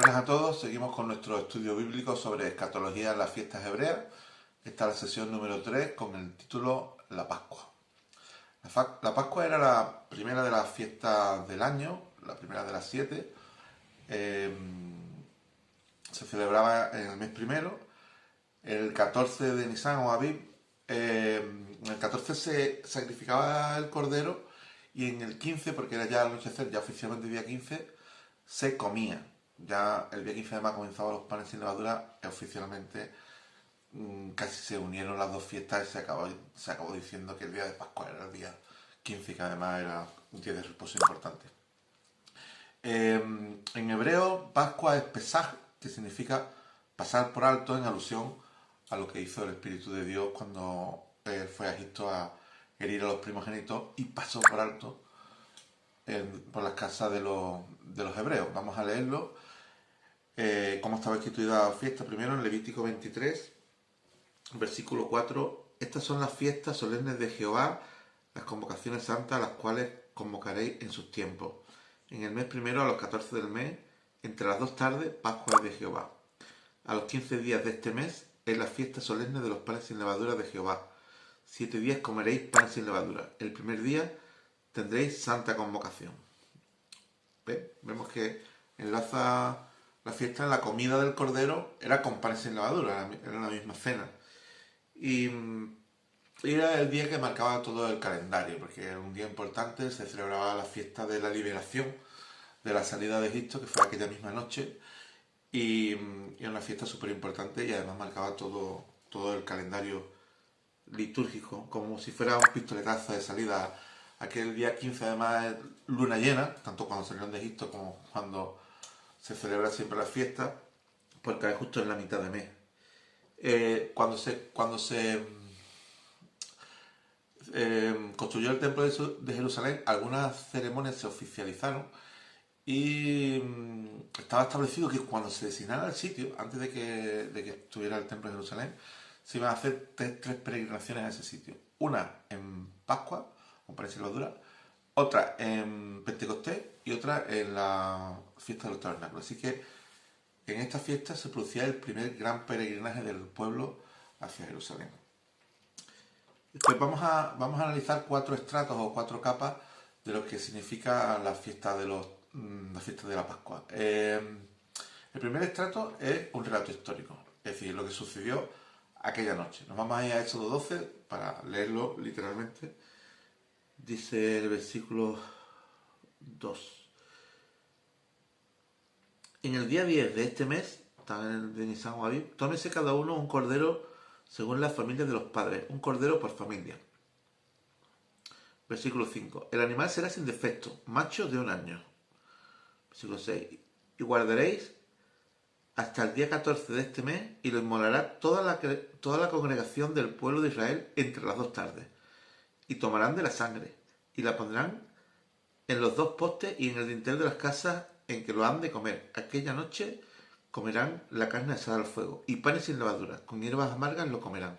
Buenas a todos, seguimos con nuestro estudio bíblico sobre escatología en las fiestas hebreas. Esta es la sesión número 3 con el título La Pascua. La Pascua era la primera de las fiestas del año, la primera de las 7. Se celebraba en el mes primero, el 14 de Nisan o Aviv. En el 14 se sacrificaba el cordero y en el 15, porque era ya al anochecer, ya oficialmente el día 15, se comía. Ya el día 15 además comenzaban los panes sin levadura y oficialmente casi se unieron las dos fiestas y se acabó diciendo que el día de Pascua era el día 15 y que además era un día de reposo importante. En hebreo, Pascua es Pesaj, que significa pasar por alto en alusión a lo que hizo el Espíritu de Dios cuando él fue a Egipto a herir a los primogénitos y pasó por alto por las casas de los hebreos. Vamos a leerlo. Cómo estaba instituida la fiesta. Primero en Levítico 23, versículo 4. Estas son las fiestas solemnes de Jehová, las convocaciones santas a las cuales convocaréis en sus tiempos. En el mes primero, a los 14 del mes, entre las 2 tardes, Pascua es de Jehová. A los 15 días de este mes es la fiesta solemne de los panes sin levadura de Jehová. 7 días comeréis pan sin levadura. El primer día tendréis santa convocación. Vemos que enlaza la fiesta en la comida del cordero, era con panes sin levadura, era la misma cena. Y era el día que marcaba todo el calendario, porque era un día importante, se celebraba la fiesta de la liberación, de la salida de Egipto, que fue aquella misma noche, y era una fiesta súper importante y además marcaba todo el calendario litúrgico, como si fuera un pistoletazo de salida. Aquel día 15 además es luna llena, tanto cuando salieron de Egipto como cuando se celebra siempre la fiesta, porque cae justo en la mitad de mes. Cuando se construyó el templo de Jerusalén, algunas ceremonias se oficializaron y estaba establecido que cuando se designara el sitio, antes de que estuviera el templo de Jerusalén, se iban a hacer tres peregrinaciones a ese sitio. Una en Pascua, con panes sin levadura, otra en Pentecostés y otra en la fiesta de los tabernáculos. Así que en esta fiesta se producía el primer gran peregrinaje del pueblo hacia Jerusalén. Después vamos a analizar 4 estratos o 4 capas de lo que significa la fiesta de la Pascua. El primer estrato es un relato histórico, es decir, lo que sucedió aquella noche. Nos vamos a ir a Éxodo 12 para leerlo literalmente. Dice el versículo 2. En el día 10 de este mes, está en el de Nisan o Aviv, tómese cada uno un cordero según las familias de los padres, un cordero por familia. Versículo 5. El animal será sin defecto, macho de 1 año. Versículo 6. Y guardaréis hasta el día 14 de este mes y lo inmolará toda la congregación del pueblo de Israel entre las 2 tardes. Y tomarán de la sangre y la pondrán en los 2 postes y en el dintel de las casas en que lo han de comer. Aquella noche comerán la carne asada al fuego y panes sin levadura, con hierbas amargas lo comerán.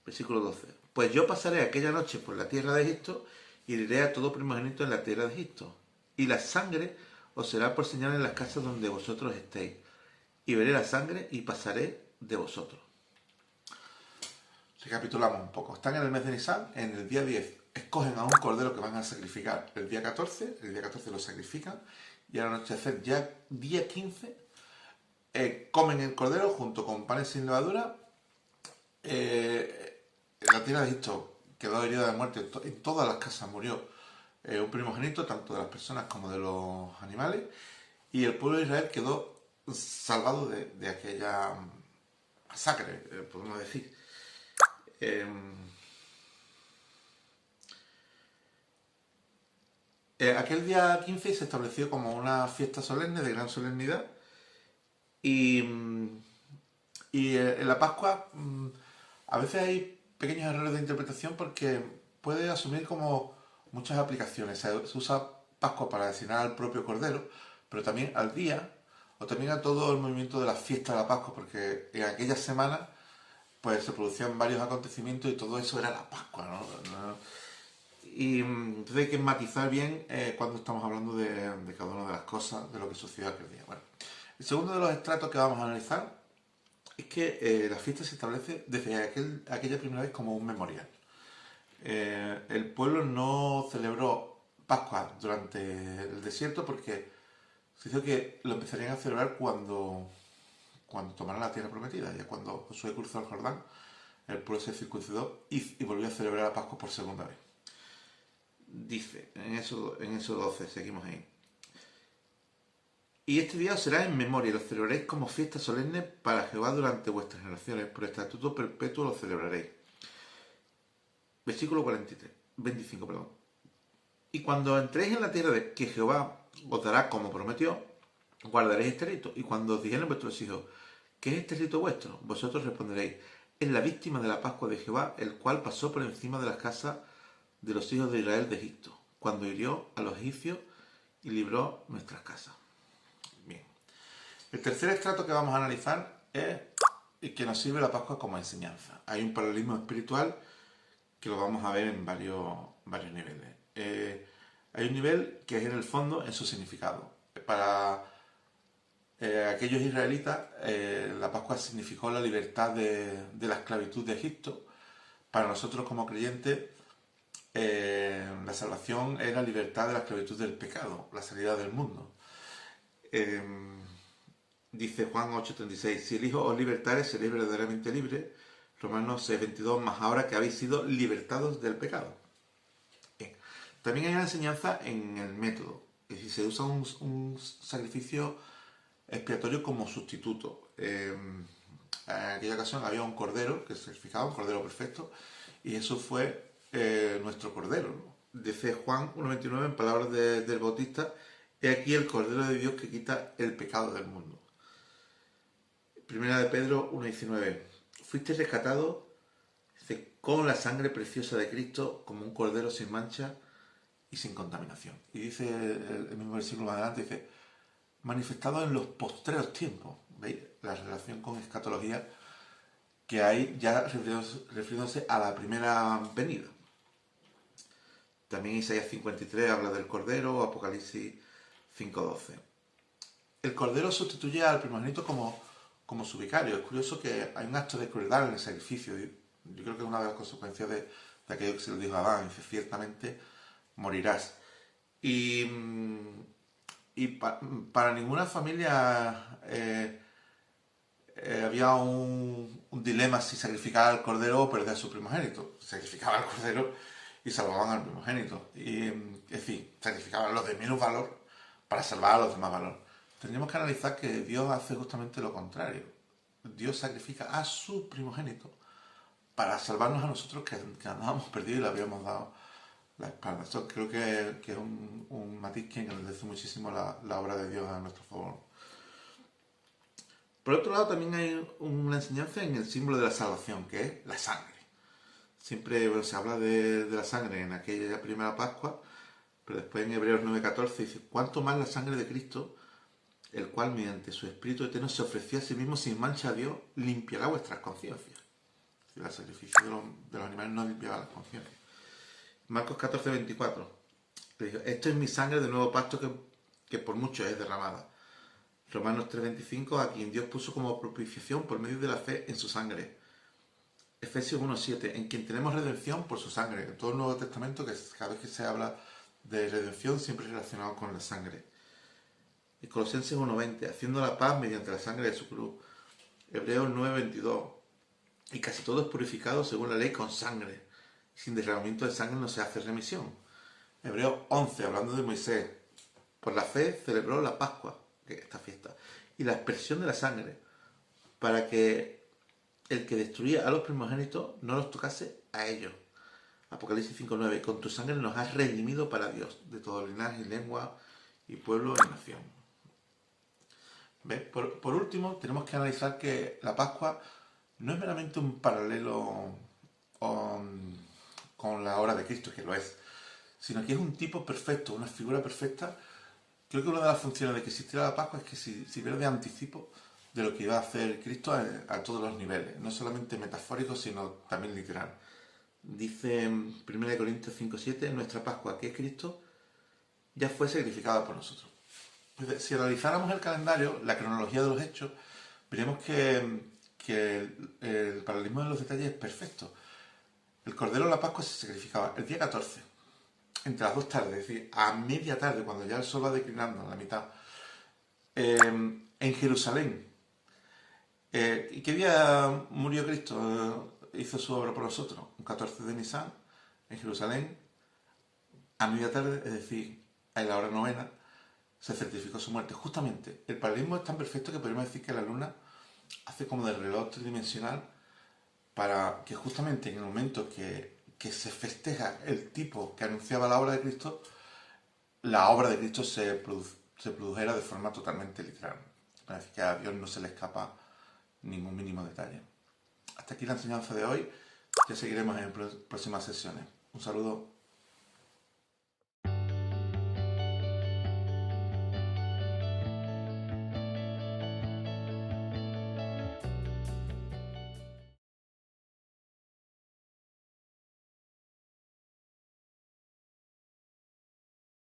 Versículo 12. Pues yo pasaré aquella noche por la tierra de Egipto y heriré a todo primogénito en la tierra de Egipto. Y la sangre os será por señal en las casas donde vosotros estéis. Y veré la sangre y pasaré de vosotros. Recapitulamos un poco. Están en el mes de Nisan, en el día 10 escogen a un cordero que van a sacrificar el día 14 lo sacrifican y al anochecer ya día 15 comen el cordero junto con panes sin levadura. En la tierra de Egipto quedó herida de muerte, en todas las casas murió un primogénito, tanto de las personas como de los animales, y el pueblo de Israel quedó salvado de aquella masacre, podemos decir. Aquel día 15 se estableció como una fiesta solemne, de gran solemnidad, y en la Pascua a veces hay pequeños errores de interpretación porque puede asumir como muchas aplicaciones. Se usa Pascua para designar al propio Cordero, pero también al día, o también a todo el movimiento de la fiesta de la Pascua, porque en aquellas semanas pues se producían varios acontecimientos y todo eso era la Pascua, ¿no? Y entonces hay que matizar bien cuando estamos hablando de cada una de las cosas, de lo que sucedió aquel día. Bueno, el segundo de los estratos que vamos a analizar es que la fiesta se establece desde aquella primera vez como un memorial. El pueblo no celebró Pascua durante el desierto porque se dijo que lo empezarían a celebrar cuando tomaran la tierra prometida, ya cuando Josué cruzó el Jordán, el pueblo se circuncidó y volvió a celebrar la Pascua por segunda vez. Dice, en eso 12, seguimos ahí. Y este día os será en memoria, y lo celebraréis como fiesta solemne para Jehová durante vuestras generaciones, por estatuto perpetuo lo celebraréis. Versículo 25, perdón. Y cuando entréis en la tierra de que Jehová os dará como prometió, guardaréis este rito. Y cuando os dijeren vuestros hijos, ¿qué es este rito vuestro? Vosotros responderéis, es la víctima de la Pascua de Jehová, el cual pasó por encima de las casas de los hijos de Israel de Egipto, cuando hirió a los egipcios y libró nuestras casas. Bien. El tercer estrato que vamos a analizar es que nos sirve la Pascua como enseñanza. Hay un paralelismo espiritual que lo vamos a ver en varios niveles. Hay un nivel que es en el fondo en su significado. Para aquellos israelitas, la Pascua significó la libertad de la esclavitud de Egipto. Para nosotros como creyentes, la salvación es la libertad de la esclavitud del pecado, la salida del mundo. Dice Juan 8:36, si el Hijo os libertare, seréis verdaderamente libres. Romanos 6:22, más ahora que habéis sido libertados del pecado. Bien. También hay una enseñanza en el método, es decir, se usa un sacrificio expiatorio como sustituto. En aquella ocasión había un cordero que se sacrificaba, un cordero perfecto, y eso fue nuestro cordero, ¿no? Dice Juan 1:29 en palabras del Bautista, he aquí el cordero de Dios que quita el pecado del mundo. Primera de Pedro 1:19, fuiste rescatado con la sangre preciosa de Cristo como un cordero sin mancha y sin contaminación. Y dice el mismo versículo más adelante, dice, manifestado en los postreros tiempos. ¿Veis? La relación con escatología que hay ya refiriéndose a la primera venida. También Isaías 53 habla del Cordero, Apocalipsis 5:12. El Cordero sustituye al primogénito como su vicario. Es curioso que hay un acto de crueldad en el sacrificio. Yo creo que es una de las consecuencias de aquello que se le dijo a Adán. Dice, ciertamente morirás. Y para ninguna familia había un dilema si sacrificar al cordero o perder a su primogénito. Sacrificaban al cordero y salvaban al primogénito. Y, en fin, sacrificaban los de menos valor para salvar a los de más valor. Tendríamos que analizar que Dios hace justamente lo contrario. Dios sacrifica a su primogénito para salvarnos a nosotros que andábamos perdidos y le habíamos dado la espalda. Esto creo que es un matiz que engrandece muchísimo la obra de Dios a nuestro favor. Por otro lado, también hay una enseñanza en el símbolo de la salvación, que es la sangre. Siempre se habla de la sangre en aquella primera Pascua, pero después en Hebreos 9:14 dice, ¿cuánto más la sangre de Cristo, el cual mediante su Espíritu Eterno se ofreció a sí mismo sin mancha a Dios, limpiará vuestras conciencias? Si el sacrificio de los animales no limpiaba las conciencias. Marcos 14:24 le dijo, esto es mi sangre del nuevo pacto que por muchos es derramada. Romanos 3:25, a quien Dios puso como propiciación por medio de la fe en su sangre. Efesios 1:7, en quien tenemos redención por su sangre. En todo el Nuevo Testamento, que cada vez que se habla de redención, siempre es relacionado con la sangre. Y Colosenses 1:20, haciendo la paz mediante la sangre de su cruz. Hebreos 9:22, y casi todo es purificado según la ley con sangre. Sin derramamiento de sangre no se hace remisión. Hebreos 11, hablando de Moisés, por la fe celebró la Pascua, esta fiesta, y la expresión de la sangre, para que el que destruía a los primogénitos no los tocase a ellos. Apocalipsis 5:9, con tu sangre nos has redimido para Dios, de todo linaje y lengua y pueblo y nación. ¿Ves? Por último, tenemos que analizar que la Pascua no es meramente un paralelo con la obra de Cristo, que lo es, sino que es un tipo perfecto, una figura perfecta. Creo que una de las funciones de que existiera la Pascua es que sirviera de anticipo de lo que iba a hacer Cristo a todos los niveles, no solamente metafórico, sino también literal. Dice en 1 Corintios 5:7, nuestra Pascua, que es Cristo, ya fue sacrificada por nosotros. Pues, si analizáramos el calendario, la cronología de los hechos, veremos que el paralelismo de los detalles es perfecto. El Cordero de la Pascua se sacrificaba el día 14, entre las dos tardes, es decir, a media tarde, cuando ya el sol va declinando, a la mitad, en Jerusalén. ¿Y qué día murió Cristo? Hizo su obra por nosotros, un 14 de Nisan, en Jerusalén, a media tarde, es decir, a la hora novena, se certificó su muerte. Justamente, el paralelismo es tan perfecto que podríamos decir que la luna hace como de reloj tridimensional para que justamente en el momento que se festeja el tipo que anunciaba la obra de Cristo, la obra de Cristo se produjera de forma totalmente literal. Parece que a Dios no se le escapa ningún mínimo detalle. Hasta aquí la enseñanza de hoy. Ya seguiremos en próximas sesiones. Un saludo.